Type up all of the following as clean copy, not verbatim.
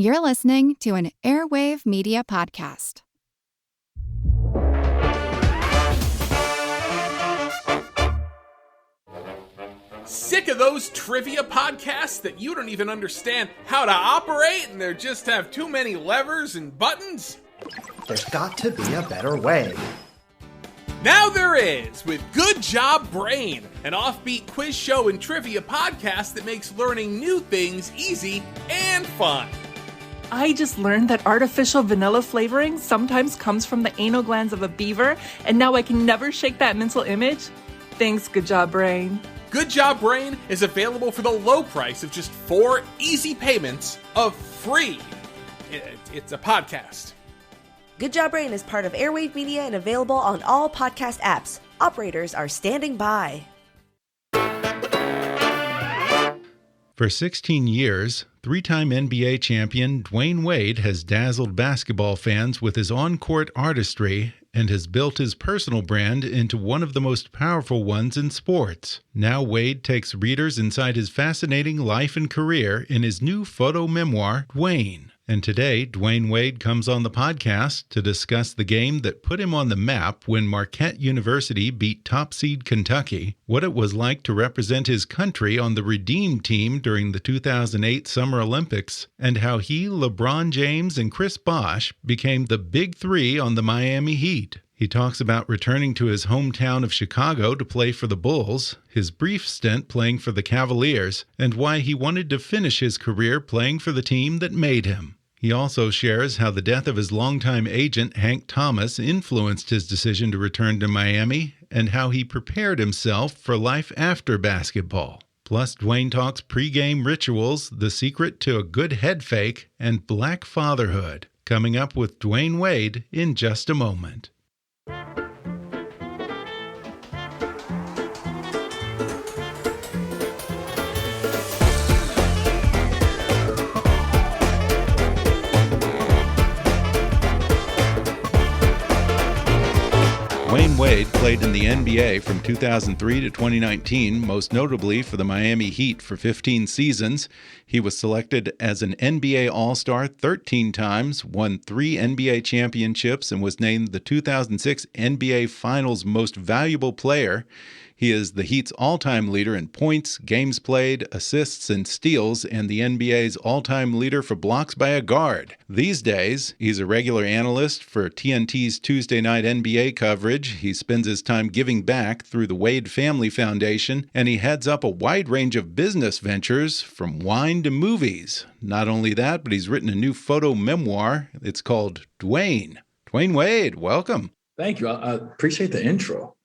You're listening to an Airwave Media Podcast. Sick of those trivia podcasts that you don't even understand how to operate and they just have too many levers and buttons? There's got to be a better way. Now there is, with Good Job Brain, an offbeat quiz show and trivia podcast that makes learning new things easy and fun. I just learned that artificial vanilla flavoring sometimes comes from the anal glands of a beaver, and now I can never shake that mental image. Thanks, Good Job Brain. Good Job Brain is available for the low price of just 4 easy payments of free. It's a podcast. Good Job Brain is part of Airwave Media and available on all podcast apps. Operators are standing by. For 16 years, 3-time NBA champion Dwayne Wade has dazzled basketball fans with his on-court artistry and has built his personal brand into one of the most powerful ones in sports. Now Wade takes readers inside his fascinating life and career in his new photo memoir, Dwayne. And today, Dwayne Wade comes on the podcast to discuss the game that put him on the map when Marquette University beat top seed Kentucky, what it was like to represent his country on the Redeem team during the 2008 Summer Olympics, and how he, LeBron James, and Chris Bosh became the big three on the Miami Heat. He talks about returning to his hometown of Chicago to play for the Bulls, his brief stint playing for the Cavaliers, and why he wanted to finish his career playing for the team that made him. He also shares how the death of his longtime agent, Hank Thomas, influenced his decision to return to Miami, and how he prepared himself for life after basketball. Plus, Dwayne talks pregame rituals, the secret to a good head fake, and black fatherhood. Coming up with Dwayne Wade in just a moment. Dwayne Wade played in the NBA from 2003 to 2019, most notably for the Miami Heat for 15 seasons. He was selected as an NBA All-Star 13 times, won 3 NBA championships, and was named the 2006 NBA Finals Most Valuable Player. He is the Heat's all-time leader in points, games played, assists, and steals, and the NBA's all-time leader for blocks by a guard. These days, he's a regular analyst for TNT's Tuesday night NBA coverage. He spends his time giving back through the Wade Family Foundation, and he heads up a wide range of business ventures, from wine to movies. Not only that, but he's written a new photo memoir. It's called Dwayne. Dwayne Wade, welcome. Thank you. I appreciate the intro.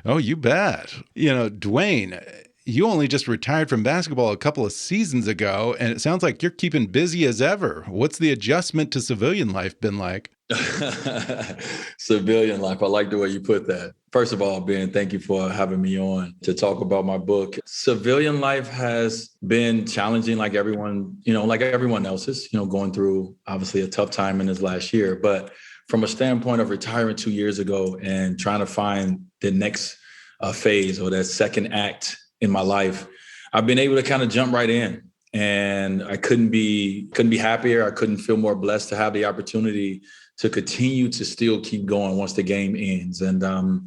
Oh, you bet. You know, Dwayne, you only just retired from basketball a couple of seasons ago, and it sounds like you're keeping busy as ever. What's the adjustment to civilian life been like? Civilian life. I like the way you put that. First of all, Ben, thank you for having me on to talk about my book. Civilian life has been challenging like everyone else's, going through obviously a tough time in this last year. But from a standpoint of retiring 2 years ago and trying to find the next phase or that second act in my life, I've been able to kind of jump right in, and I couldn't be happier. I couldn't feel more blessed to have the opportunity to continue to still keep going once the game ends. And I'm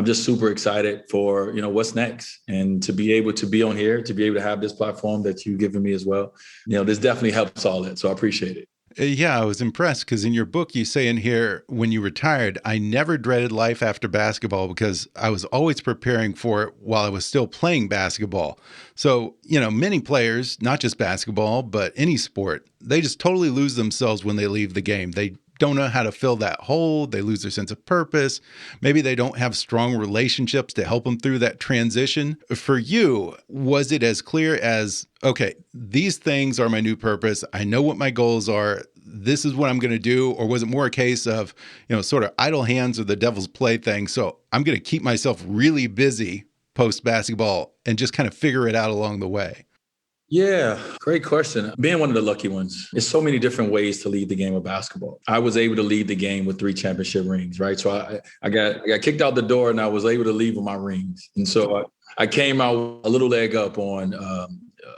just super excited for, what's next, and to be able to be on here, to be able to have this platform that you've given me as well. This definitely helps all that. So I appreciate it. Yeah, I was impressed because in your book, you say in here, when you retired, I never dreaded life after basketball because I was always preparing for it while I was still playing basketball. So, many players, not just basketball, but any sport, they just totally lose themselves when they leave the game. They don't know how to fill that hole. They lose their sense of purpose. Maybe they don't have strong relationships to help them through that transition. For you, was it as clear as, okay, these things are my new purpose. I know what my goals are. This is what I'm going to do. Or was it more a case of, sort of idle hands or the devil's plaything? So I'm going to keep myself really busy post basketball and just kind of figure it out along the way. Yeah, great question. Being one of the lucky ones, there's so many different ways to lead the game of basketball. I was able to lead the game with 3 championship rings, right? So I got kicked out the door and I was able to leave with my rings. And so I came out a little leg up on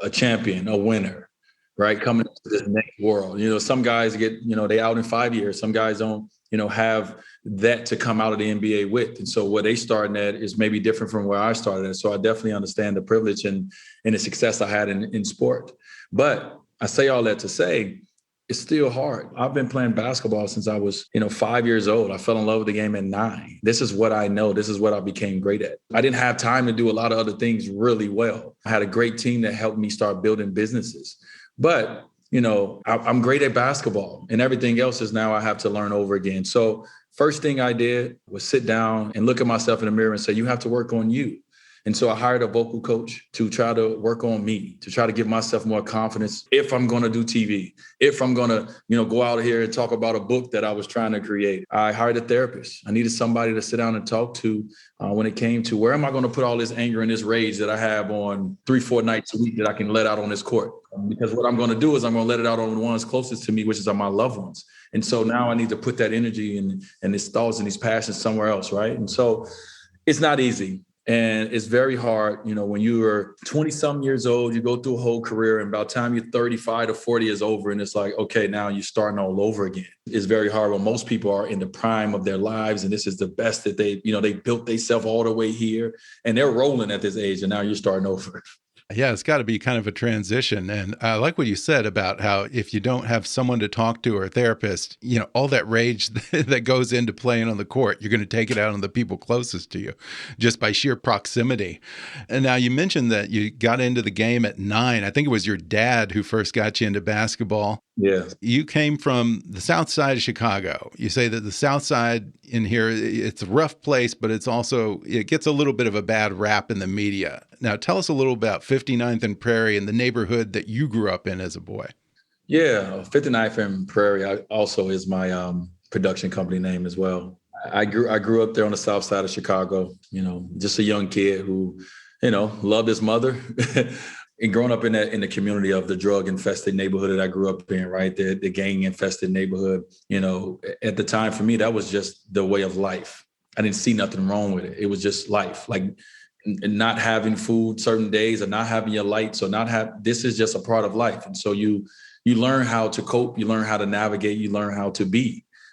a champion, a winner. right? Coming into this next world. Some guys get, they out in 5 years. Some guys don't, have that to come out of the NBA with. And so where they starting at is maybe different from where I started at. So I definitely understand the privilege and the success I had in sport. But I say all that to say, it's still hard. I've been playing basketball since I was, 5 years old. I fell in love with the game at 9. This is what I know. This is what I became great at. I didn't have time to do a lot of other things really well. I had a great team that helped me start building businesses. But, I'm great at basketball, and everything else is now I have to learn over again. So first thing I did was sit down and look at myself in the mirror and say, you have to work on you. And so I hired a vocal coach to try to work on me, to try to give myself more confidence if I'm going to do TV, if I'm going to, go out here and talk about a book that I was trying to create. I hired a therapist. I needed somebody to sit down and talk to when it came to where am I going to put all this anger and this rage that I have on 3-4 nights a week that I can let out on this court. Because what I'm going to do is I'm going to let it out on the ones closest to me, which is on my loved ones. And so now I need to put that energy and these thoughts and these passions somewhere else, right? And so it's not easy. And it's very hard, when you are 20-some years old, you go through a whole career, and by the time you're 35 to 40 is over, and it's like, okay, now you're starting all over again. It's very hard when most people are in the prime of their lives, and this is the best that they built themselves all the way here, and they're rolling at this age, and now you're starting over. Yeah, it's got to be kind of a transition. And I like what you said about how if you don't have someone to talk to or a therapist, all that rage that goes into playing on the court, you're going to take it out on the people closest to you just by sheer proximity. And now you mentioned that you got into the game at 9. I think it was your dad who first got you into basketball. Yeah. You came from the South Side of Chicago. You say that the South Side in here, it's a rough place, but it gets a little bit of a bad rap in the media. Now, tell us a little about 59th and Prairie and the neighborhood that you grew up in as a boy. Yeah, 59th and Prairie also is my production company name as well. I grew up there on the South Side of Chicago, just a young kid who, loved his mother. And growing up in the community of the drug-infested neighborhood that I grew up in, right, the gang-infested neighborhood, at the time for me, that was just the way of life. I didn't see nothing wrong with it. It was just life, like not having food certain days or not having your lights or this is just a part of life. And so you learn how to cope, you learn how to navigate, you learn how to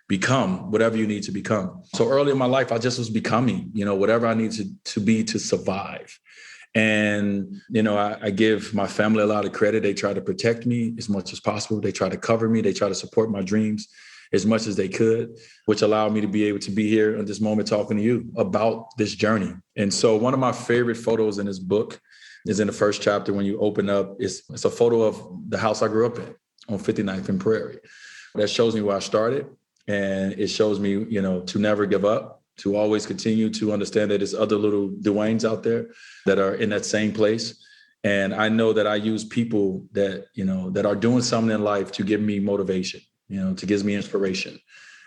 become whatever you need to become. So early in my life, I just was becoming, whatever I needed to be to survive. And, I give my family a lot of credit. They try to protect me as much as possible. They try to cover me. They try to support my dreams as much as they could, which allowed me to be able to be here at this moment talking to you about this journey. And so one of my favorite photos in this book is in the first chapter. When you open up, it's a photo of the house I grew up in on 59th and Prairie. That shows me where I started. And it shows me, to never give up, to always continue to understand that there's other little Dwaynes out there that are in that same place. And I know that I use people that, that are doing something in life to give me motivation, to give me inspiration.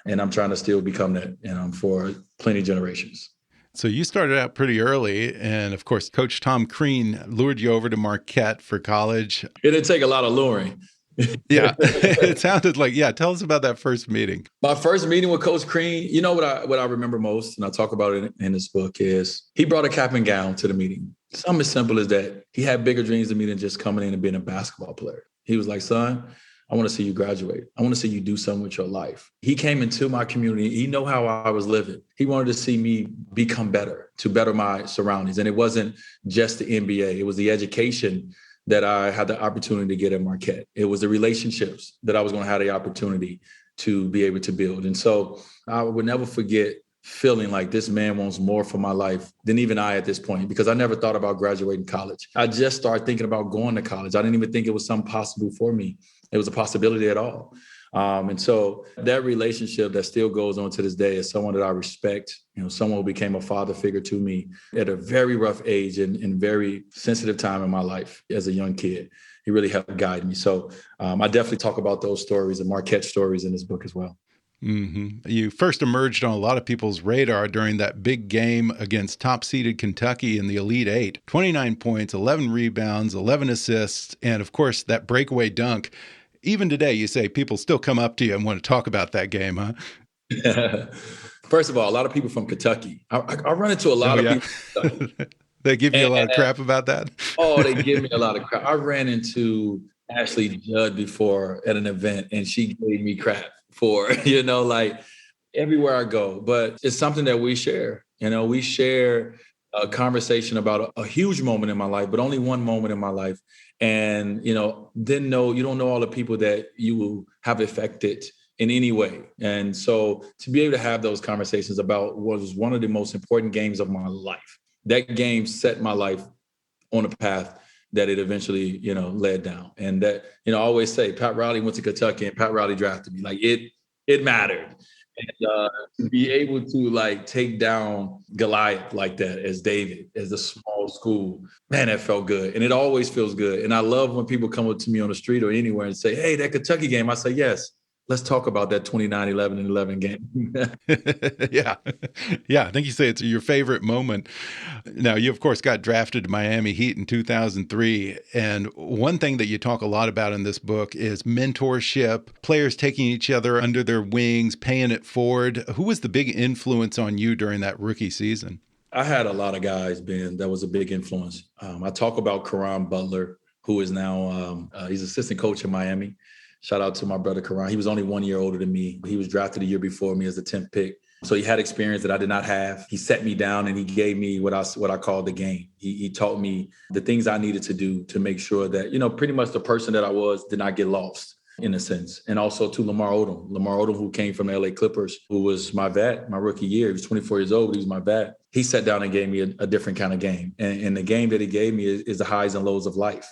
And I'm trying to still become that, for plenty of generations. So you started out pretty early. And of course, Coach Tom Crean lured you over to Marquette for college. It didn't take a lot of luring. Yeah, it sounded like, tell us about that first meeting. My first meeting with Coach Crean, what I remember most, and I talk about it in this book, is he brought a cap and gown to the meeting. Something as simple as that. He had bigger dreams than me than just coming in and being a basketball player. He was like, son, I want to see you graduate. I want to see you do something with your life. He came into my community. He knew how I was living. He wanted to see me become better, to better my surroundings. And it wasn't just the NBA. It was the education that I had the opportunity to get at Marquette. It was the relationships that I was going to have the opportunity to be able to build. And so I would never forget feeling like this man wants more for my life than even I at this point, because I never thought about graduating college. I just started thinking about going to college. I didn't even think it was something possible for me. It was a possibility at all. And so that relationship that still goes on to this day is someone that I respect, someone who became a father figure to me at a very rough age and very sensitive time in my life as a young kid. He really helped guide me. So I definitely talk about those stories and Marquette stories in this book as well. Mm-hmm. You first emerged on a lot of people's radar during that big game against top-seeded Kentucky in the Elite Eight. 29 points, 11 rebounds, 11 assists, and of course that breakaway dunk. Even today, you say people still come up to you and want to talk about that game, huh? First of all, a lot of people from Kentucky. I run into a lot of people. They give you a lot of crap about that? Oh, they give me a lot of crap. I ran into Ashley Judd before at an event, and she gave me crap for, like everywhere I go. But it's something that we share. We share a conversation about a huge moment in my life, but only one moment in my life. And, then you don't know all the people that you will have affected in any way. And so to be able to have those conversations about what was one of the most important games of my life, that game set my life on a path that it eventually, led down. And that, I always say Pat Riley went to Kentucky and Pat Riley drafted me. Like it mattered. And to be able to take down Goliath like that as David, as a small school, man, that felt good. And it always feels good. And I love when people come up to me on the street or anywhere and say, hey, that Kentucky game. I say, yes. Let's talk about that 29-11-11 game. Yeah. I think you say it's your favorite moment. Now, you, of course, got drafted to Miami Heat in 2003. And one thing that you talk a lot about in this book is mentorship, players taking each other under their wings, paying it forward. Who was the big influence on you during that rookie season? I had a lot of guys, Ben, that was a big influence. I talk about Caron Butler, who is now he's assistant coach in Miami. Shout out to my brother, Karan. He was only 1 year older than me. He was drafted a year before me as the 10th pick. So he had experience that I did not have. He set me down and he gave me what I call the game. He taught me the things I needed to do to make sure that, pretty much the person that I was did not get lost in a sense. And also to Lamar Odom, who came from the LA Clippers, who was my vet, my rookie year. He was 24 years old, but he was my vet. He sat down and gave me a different kind of game. And the game that he gave me is the highs and lows of life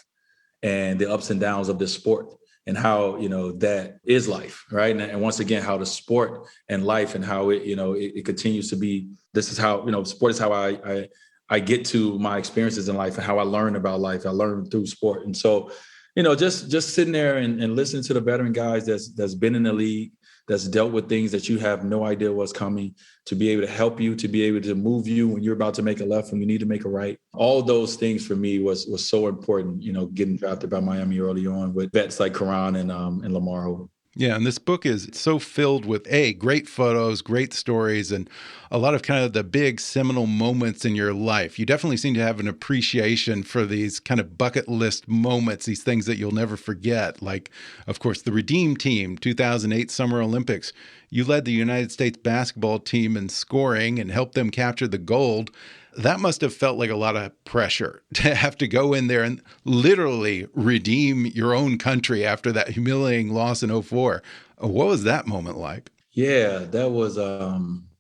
and the ups and downs of this sport. And how, that is life, right? And once again, how the sport and life and how it, it continues to be, this is how, sport is how I get to my experiences in life and how I learn about life. I learn through sport. And so, just sitting there and listening to the veteran guys that's been in the league, that's dealt with things that you have no idea what's coming, to be able to help you, to be able to move you when you're about to make a left, when you need to make a right. All those things for me was so important, getting drafted by Miami early on with vets like Karan and Lamar Odom. Yeah, and this book is so filled with, great photos, great stories, and a lot of kind of the big seminal moments in your life. You definitely seem to have an appreciation for these kind of bucket list moments, these things that you'll never forget. Like, of course, the Redeem Team, 2008 Summer Olympics. You led the United States basketball team in scoring and helped them capture the gold. That must have felt like a lot of pressure to have to go in there and literally redeem your own country after that humiliating loss in 2004. What was that moment like? Yeah, that was,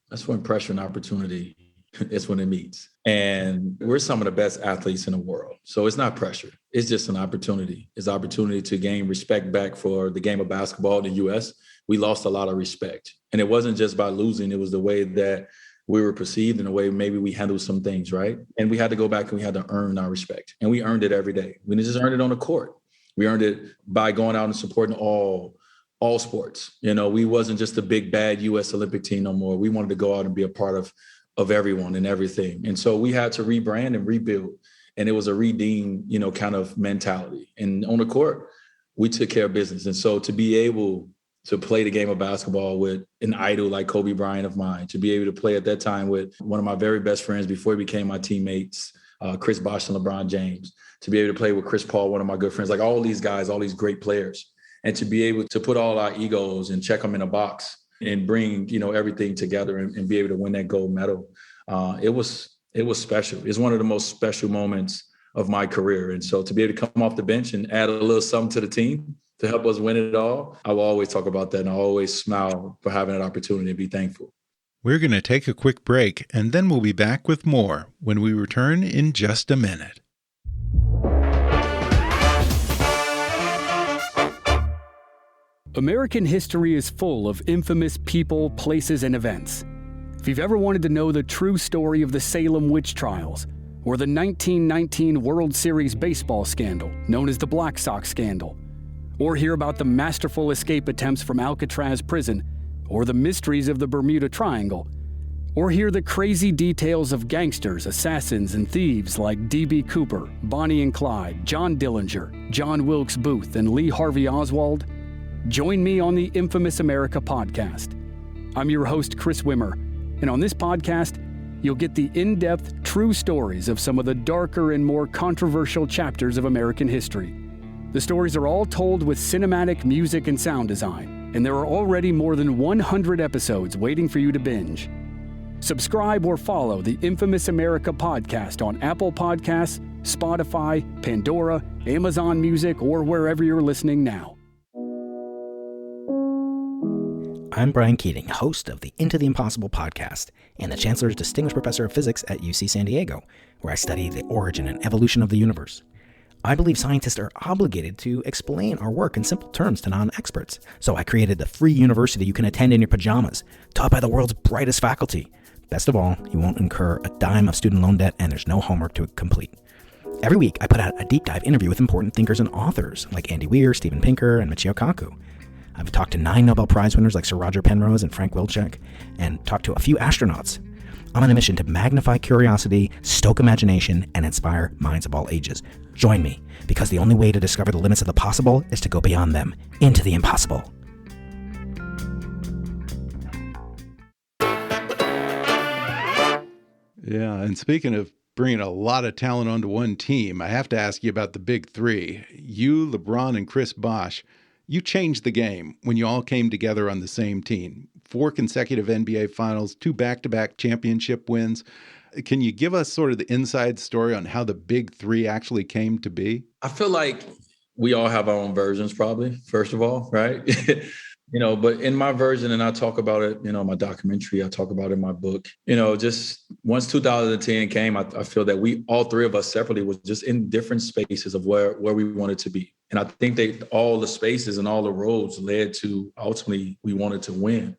that's when pressure and opportunity is when it meets. And we're some of the best athletes in the world. So it's not pressure. It's just an opportunity. It's an opportunity to gain respect back for the game of basketball in the U.S. We lost a lot of respect. And it wasn't just by losing. It was the way that we were perceived in a way maybe we handled some things, right? And we had to go back and we had to earn our respect. And we earned it every day. We didn't just earn it on the court. We earned it by going out and supporting all sports. We wasn't just a big, bad U.S. Olympic team no more. We wanted to go out and be a part of everyone and everything. And so we had to rebrand and rebuild. And it was a redeem, kind of mentality. And on the court, we took care of business. And so to be able to play the game of basketball with an idol like Kobe Bryant of mine, to be able to play at that time with one of my very best friends before he became my teammates, Chris Bosh and LeBron James, to be able to play with Chris Paul, one of my good friends, like all these guys, all these great players, and to be able to put all our egos and check them in a box and bring, everything together and be able to win that gold medal. It was special. It's one of the most special moments of my career. And so to be able to come off the bench and add a little something to the team to help us win it all, I will always talk about that, and I always smile for having that opportunity and be thankful. We're going to take a quick break, and then we'll be back with more when we return in just a minute. American history is full of infamous people, places, and events. If you've ever wanted to know the true story of the Salem witch trials, or the 1919 World Series baseball scandal known as the Black Sox scandal, or hear about the masterful escape attempts from Alcatraz prison, or the mysteries of the Bermuda Triangle, or hear the crazy details of gangsters, assassins, and thieves like D.B. Cooper, Bonnie and Clyde, John Dillinger, John Wilkes Booth, and Lee Harvey Oswald, join me on the Infamous America podcast. I'm your host, Chris Wimmer, and on this podcast, you'll get the in-depth, true stories of some of the darker and more controversial chapters of American history. The stories are all told with cinematic music and sound design, and there are already more than 100 episodes waiting for you to binge. Subscribe or follow the Infamous America podcast on Apple Podcasts, Spotify, Pandora, Amazon Music, or wherever you're listening now. I'm Brian Keating, host of the Into the Impossible podcast and the Chancellor's Distinguished Professor of Physics at UC San Diego, where I study the origin and evolution of the universe. I believe scientists are obligated to explain our work in simple terms to non-experts. So I created the free university you can attend in your pajamas, taught by the world's brightest faculty. Best of all, you won't incur a dime of student loan debt and there's no homework to complete. Every week, I put out a deep dive interview with important thinkers and authors like Andy Weir, Steven Pinker, and Michio Kaku. I've talked to 9 Nobel Prize winners like Sir Roger Penrose and Frank Wilczek, and talked to a few astronauts. I'm on a mission to magnify curiosity, stoke imagination, and inspire minds of all ages. Join me, because the only way to discover the limits of the possible is to go beyond them, into the impossible. Yeah, and speaking of bringing a lot of talent onto one team, I have to ask you about the big three. You, LeBron, and Chris Bosh, you changed the game when you all came together on the same team. 4 consecutive NBA Finals, 2 back-to-back championship wins. Can you give us sort of the inside story on how the big three actually came to be? I feel like we all have our own versions, probably, first of all, right? But in my version, and I talk about it, my documentary, I talk about it in my book, just once 2010 came, I feel that all three of us separately was just in different spaces of where we wanted to be. And I think all the spaces and all the roads led to ultimately we wanted to win.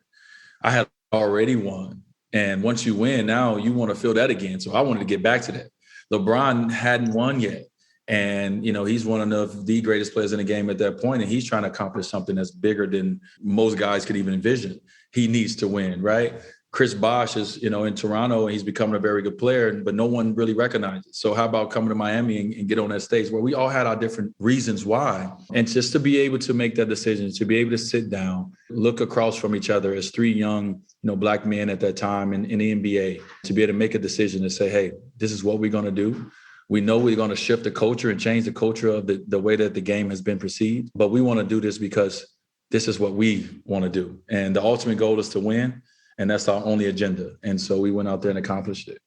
I had already won. And once you win, now you want to feel that again. So I wanted to get back to that. LeBron hadn't won yet. And, he's one of the greatest players in the game at that point. And he's trying to accomplish something that's bigger than most guys could even envision. He needs to win, right? Chris Bosh is, in Toronto, and he's becoming a very good player, but no one really recognized it. So how about coming to Miami and get on that stage where we all had our different reasons why. And just to be able to make that decision, to be able to sit down, look across from each other as 3 young, Black men at that time in the NBA, to be able to make a decision to say, hey, this is what we're going to do. We know we're going to shift the culture and change the culture of the way that the game has been perceived. But we want to do this because this is what we want to do. And the ultimate goal is to win. And that's our only agenda. And so we went out there and accomplished it.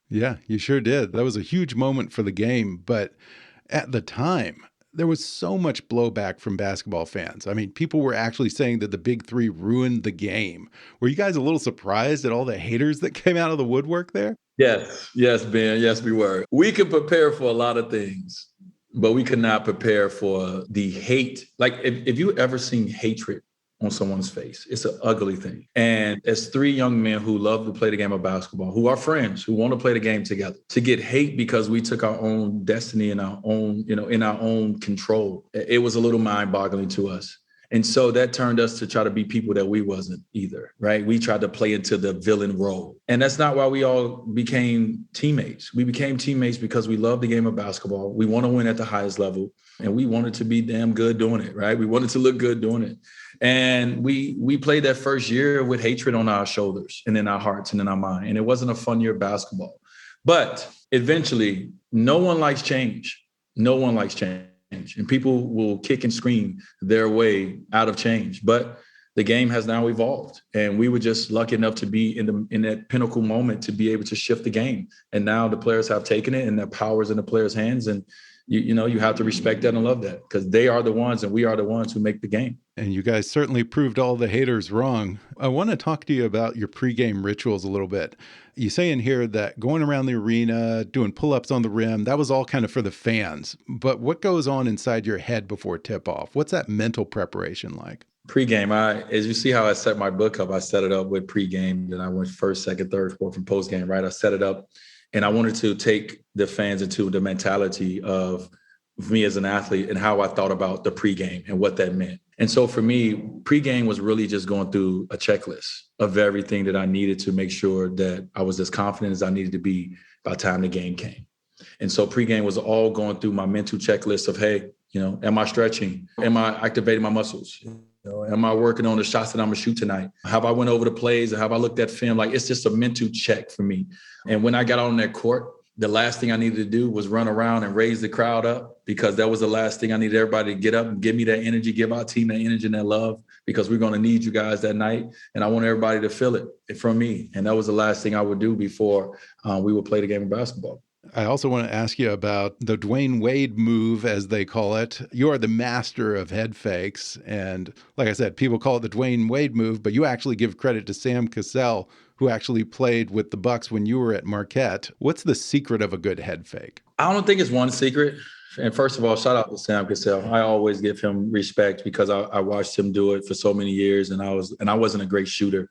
Yeah, you sure did. That was a huge moment for the game. But at the time, there was so much blowback from basketball fans. I mean, people were actually saying that the big three ruined the game. Were you guys a little surprised at all the haters that came out of the woodwork there? Yes, Ben. Yes, we were. We could prepare for a lot of things, but we could not prepare for the hate. Like if you ever seen hatred on someone's face, it's an ugly thing. And as 3 young men who love to play the game of basketball, who are friends, who want to play the game together, to get hate because we took our own destiny in our own, in our own control, it was a little mind-boggling to us. And so that turned us to try to be people that we wasn't either, right? We tried to play into the villain role. And that's not why we all became teammates. We became teammates because we love the game of basketball. We want to win at the highest level. And we wanted to be damn good doing it, right? We wanted to look good doing it. And we played that first year with hatred on our shoulders and in our hearts and in our mind. And it wasn't a fun year of basketball. But eventually, no one likes change. No one likes change. And people will kick and scream their way out of change. But the game has now evolved. And we were just lucky enough to be in that pinnacle moment to be able to shift the game. And now the players have taken it and their power's in the players' hands. And you have to respect that and love that because they are the ones and we are the ones who make the game. And you guys certainly proved all the haters wrong. I want to talk to you about your pregame rituals a little bit. You say in here that going around the arena, doing pull-ups on the rim, that was all kind of for the fans. But what goes on inside your head before tip-off? What's that mental preparation like? Pregame, as you see how I set my book up, I set it up with pregame. Then I went first, second, third, fourth, and postgame, right? I set it up. And I wanted to take the fans into the mentality of me as an athlete and how I thought about the pregame and what that meant. And so for me, pregame was really just going through a checklist of everything that I needed to make sure that I was as confident as I needed to be by the time the game came. And so pregame was all going through my mental checklist of, hey, am I stretching? Am I activating my muscles? Am I working on the shots that I'm going to shoot tonight? Have I went over the plays? Or have I looked at film? Like, it's just a mental check for me. And when I got on that court, the last thing I needed to do was run around and raise the crowd up, because that was the last thing I needed everybody to get up and give me that energy, give our team that energy and that love, because we're going to need you guys that night. And I want everybody to feel it from me. And that was the last thing I would do before we would play the game of basketball. I also want to ask you about the Dwayne Wade move, as they call it. You are the master of head fakes. And like I said, people call it the Dwayne Wade move, but you actually give credit to Sam Cassell, who actually played with the Bucks when you were at Marquette. What's the secret of a good head fake? I don't think it's one secret. And first of all, shout out to Sam Cassell. I always give him respect because I watched him do it for so many years, and I wasn't a great shooter.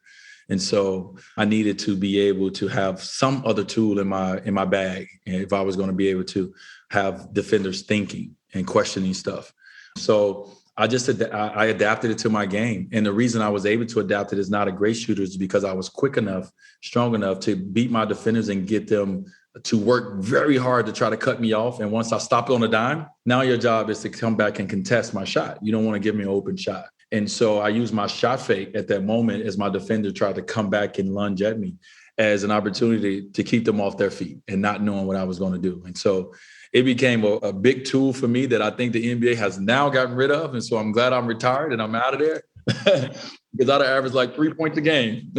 And so I needed to be able to have some other tool in my bag if I was going to be able to have defenders thinking and questioning stuff. So I adapted it to my game. And the reason I was able to adapt it as not a great shooter is because I was quick enough, strong enough to beat my defenders and get them to work very hard to try to cut me off. And once I stopped on a dime, now your job is to come back and contest my shot. You don't want to give me an open shot. And so I used my shot fake at that moment as my defender tried to come back and lunge at me as an opportunity to keep them off their feet and not knowing what I was going to do. And so it became a big tool for me that I think the NBA has now gotten rid of. And so I'm glad I'm retired and I'm out of there because I'd average like 3 points a game.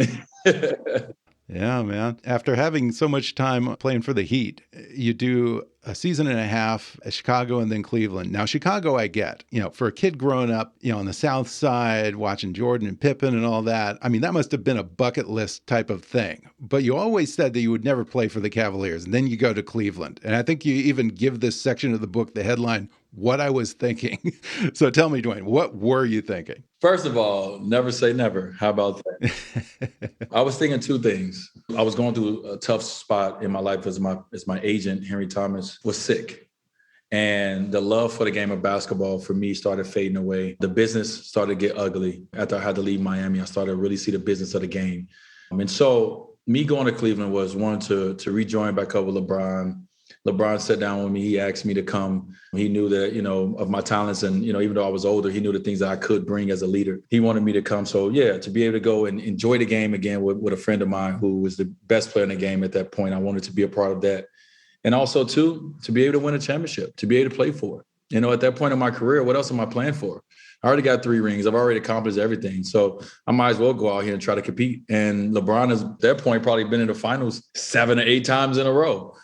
Yeah, man. After having so much time playing for the Heat, you do a season and a half at Chicago and then Cleveland. Now, Chicago, I get, for a kid growing up, on the South Side, watching Jordan and Pippen and all that. I mean, that must have been a bucket list type of thing. But you always said that you would never play for the Cavaliers. And then you go to Cleveland. And I think you even give this section of the book the headline, What I Was Thinking. So tell me, Dwayne, what were you thinking? First of all, never say never. How about that? I was thinking two things. I was going through a tough spot in my life as my agent, Henry Thomas, was sick. And the love for the game of basketball for me started fading away. The business started to get ugly. After I had to leave Miami, I started to really see the business of the game. And so me going to Cleveland was one to rejoin back up with LeBron. LeBron sat down with me. He asked me to come. He knew that, of my talents. And, even though I was older, he knew the things that I could bring as a leader. He wanted me to come. So, yeah, to be able to go and enjoy the game again with a friend of mine who was the best player in the game at that point. I wanted to be a part of that. And also, too, to be able to win a championship, to be able to play for it. At that point in my career, what else am I playing for? I already got 3 rings. I've already accomplished everything. So I might as well go out here and try to compete. And LeBron has, at that point, probably been in the finals 7 or 8 times in a row.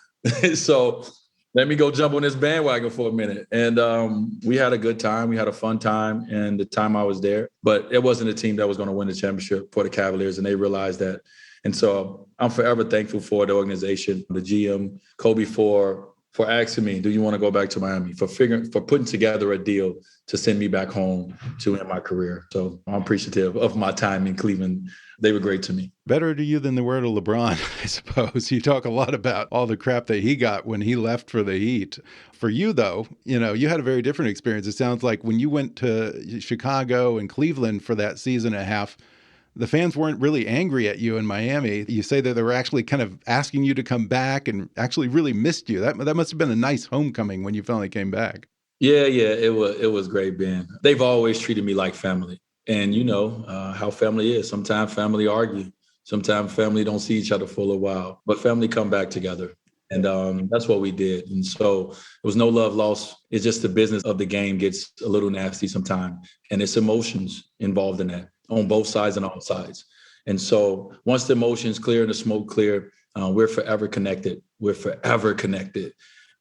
So let me go jump on this bandwagon for a minute. And we had a good time. We had a fun time and the time I was there. But it wasn't a team that was going to win the championship for the Cavaliers, and they realized that. And so I'm forever thankful for the organization, the GM, Kobe, for asking me, do you want to go back to Miami, for putting together a deal to send me back home to end my career. So I'm appreciative of my time in Cleveland. They were great to me. Better to you than the word of LeBron, I suppose. You talk a lot about all the crap that he got when he left for the Heat. For you, though, you had a very different experience. It sounds like when you went to Chicago and Cleveland for that season and a half, the fans weren't really angry at you in Miami. You say that they were actually kind of asking you to come back and actually really missed you. That must have been a nice homecoming when you finally came back. Yeah, it was great, Ben. They've always treated me like family. And you know how family is. Sometimes family argue. Sometimes family don't see each other for a little while. But family come back together. And that's what we did. And so there was no love lost. It's just the business of the game gets a little nasty sometimes. And it's emotions involved in that on both sides and all sides. And so once the emotions clear and the smoke clear, we're forever connected. We're forever connected.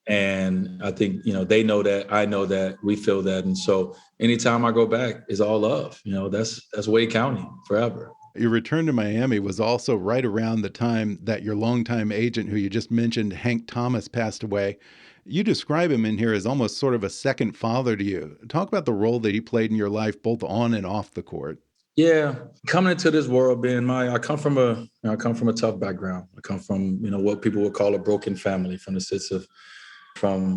And I think, they know that, I know that, we feel that. And so anytime I go back, it's all love. That's Wade County forever. Your return to Miami was also right around the time that your longtime agent, who you just mentioned, Hank Thomas, passed away. You describe him in here as almost sort of a second father to you. Talk about the role that he played in your life, both on and off the court. Yeah, coming into this world, Ben, I come from a tough background. I come from, what people would call a broken family, from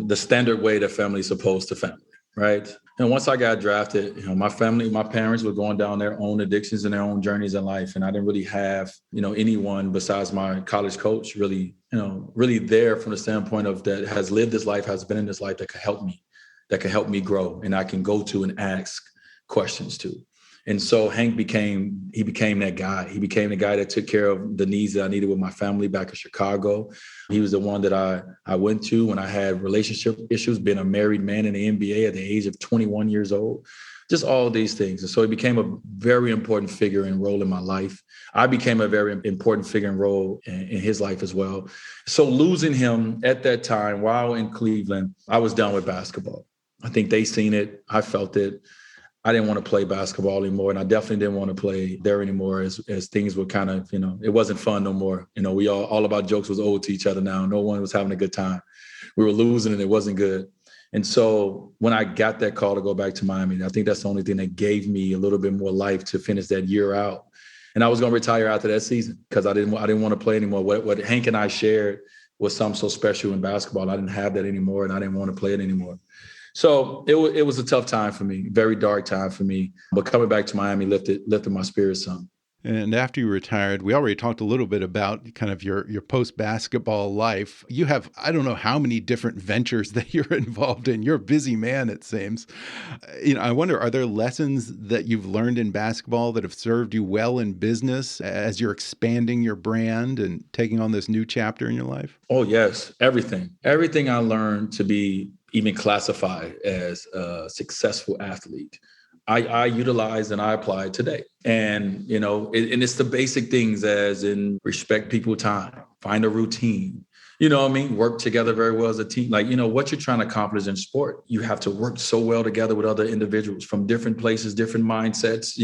the standard way that family is supposed to family, right? And once I got drafted, my parents were going down their own addictions and their own journeys in life. And I didn't really have, anyone besides my college coach really there from the standpoint of that has lived this life, has been in this life that could help me grow and I can go to and ask questions to. And so Hank became that guy. He became the guy that took care of the needs that I needed with my family back in Chicago. He was the one that I went to when I had relationship issues, being a married man in the NBA at the age of 21 years old, just all these things. And so he became a very important figure and role in my life. I became a very important figure and role in his life as well. So losing him at that time while in Cleveland, I was done with basketball. I think they seen it. I felt it. I didn't want to play basketball anymore. And I definitely didn't want to play there anymore as things were kind of, it wasn't fun no more. We all of our jokes was old to each other now. No one was having a good time. We were losing and it wasn't good. And so when I got that call to go back to Miami, I think that's the only thing that gave me a little bit more life to finish that year out. And I was going to retire after that season because I didn't want to play anymore. What Hank and I shared was something so special in basketball. I didn't have that anymore and I didn't want to play it anymore. So it was a tough time for me, very dark time for me. But coming back to Miami lifted my spirits some. And after you retired, we already talked a little bit about kind of your post-basketball life. You have, I don't know how many different ventures that you're involved in. You're a busy man, it seems. I wonder, are there lessons that you've learned in basketball that have served you well in business as you're expanding your brand and taking on this new chapter in your life? Oh, yes. Everything I learned to be even classified as a successful athlete, I utilize and I apply today. And, and it's the basic things as in respect people's time, find a routine, work together very well as a team. Like, what you're trying to accomplish in sport, you have to work so well together with other individuals from different places, different mindsets,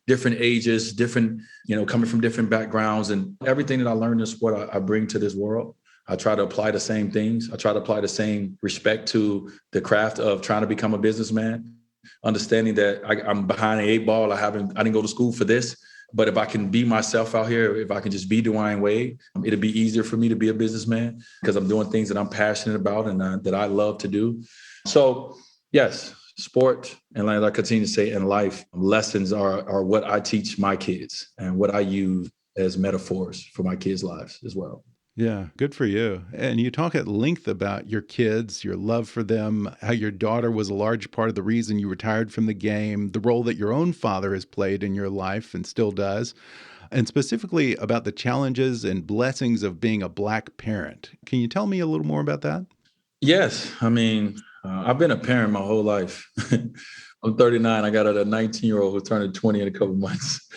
different ages, different, coming from different backgrounds. And everything that I learned in sport, I bring to this world. I try to apply the same things. I try to apply the same respect to the craft of trying to become a businessman, understanding that I'm behind the 8 ball. I didn't go to school for this, but if I can be myself out here, if I can just be Dwayne Wade, it'll be easier for me to be a businessman because I'm doing things that I'm passionate about and that I love to do. So yes, sport, and like I continue to say in life, lessons are what I teach my kids and what I use as metaphors for my kids' lives as well. Yeah, good for you. And you talk at length about your kids, your love for them, how your daughter was a large part of the reason you retired from the game, the role that your own father has played in your life and still does, and specifically about the challenges and blessings of being a Black parent. Can you tell me a little more about that? Yes. I've been a parent my whole life. I'm 39. I got a 19-year-old who turned 20 in a couple months.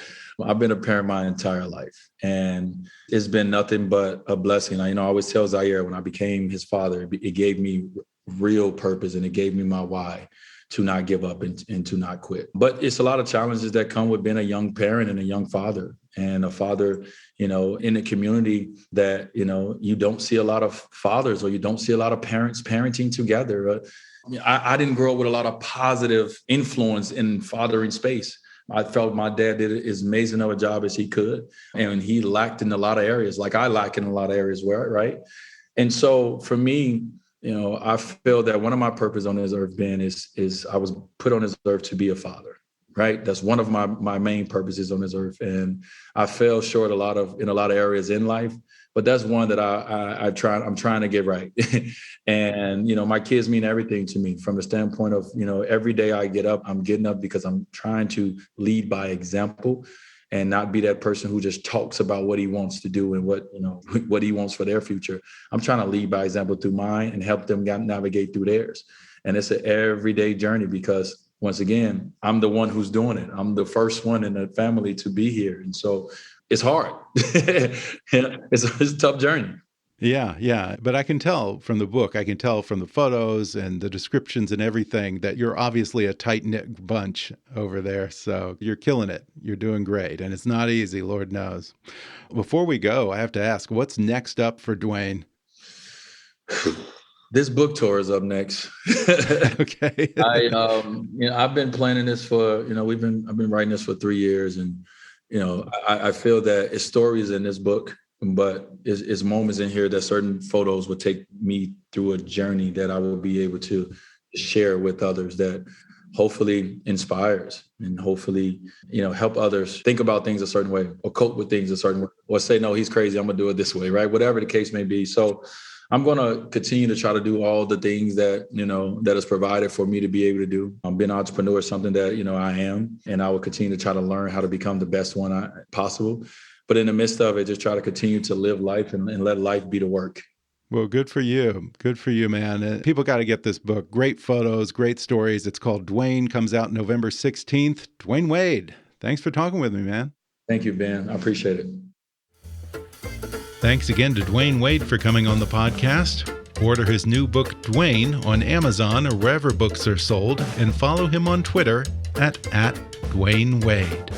I've been a parent my entire life, and it's been nothing but a blessing. I always tell Zaire when I became his father, it gave me real purpose and it gave me my why to not give up and to not quit. But it's a lot of challenges that come with being a young parent and a young father, and a father, in a community that, you don't see a lot of fathers or you don't see a lot of parents parenting together. I didn't grow up with a lot of positive influence in fathering space. I felt my dad did as amazing of a job as he could. And he lacked in a lot of areas, like I lack in a lot of areas, right? And so for me, I feel that one of my purpose on this earth, Ben, is I was put on this earth to be a father, right? That's one of my main purposes on this earth. And I fell short in a lot of areas in life, but that's one that I'm trying to get right. And, my kids mean everything to me from the standpoint of, every day I get up, I'm getting up because I'm trying to lead by example and not be that person who just talks about what he wants to do and what he wants for their future. I'm trying to lead by example through mine and help them navigate through theirs. And it's an everyday journey because, once again, I'm the one who's doing it. I'm the first one in the family to be here. And so it's hard. It's a tough journey. Yeah. But I can tell from the book, I can tell from the photos and the descriptions and everything that you're obviously a tight-knit bunch over there. So you're killing it. You're doing great. And it's not easy, Lord knows. Before we go, I have to ask, what's next up for Dwayne? This book tour is up next. Okay. I've been planning this for, I've been writing this for 3 years, and, I feel that it's stories in this book, but it's moments in here that certain photos will take me through a journey that I will be able to share with others that hopefully inspires and hopefully, help others think about things a certain way or cope with things a certain way or say, no, he's crazy, I'm gonna do it this way, right? Whatever the case may be. So I'm going to continue to try to do all the things that, that is provided for me to be able to do. Being an entrepreneur is something that, I am, and I will continue to try to learn how to become the best one possible. But in the midst of it, just try to continue to live life and let life be the work. Well, good for you. Good for you, man. People got to get this book. Great photos, great stories. It's called Dwayne, comes out November 16th. Dwayne Wade, thanks for talking with me, man. Thank you, Ben. I appreciate it. Thanks again to Dwayne Wade for coming on the podcast. Order his new book, Dwayne, on Amazon or wherever books are sold, and follow him on Twitter at Dwayne Wade.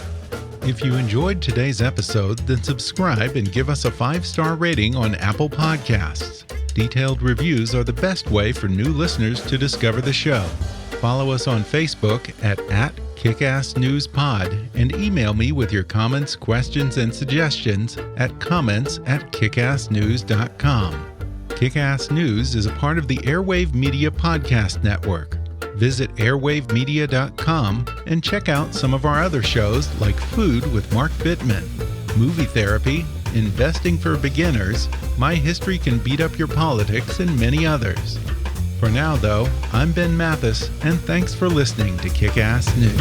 If you enjoyed today's episode, then subscribe and give us a 5-star rating on Apple Podcasts. Detailed reviews are the best way for new listeners to discover the show. Follow us on Facebook at KickassNewsPod and email me with your comments, questions, and suggestions at comments@kickassnews.com. Kickass News is a part of the Airwave Media Podcast Network. Visit airwavemedia.com and check out some of our other shows like Food with Mark Bittman, Movie Therapy, Investing for Beginners, My History Can Beat Up Your Politics, and many others. For now, though, I'm Ben Mathis, and thanks for listening to Kick-Ass News.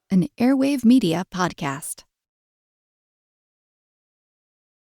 An Airwave Media Podcast.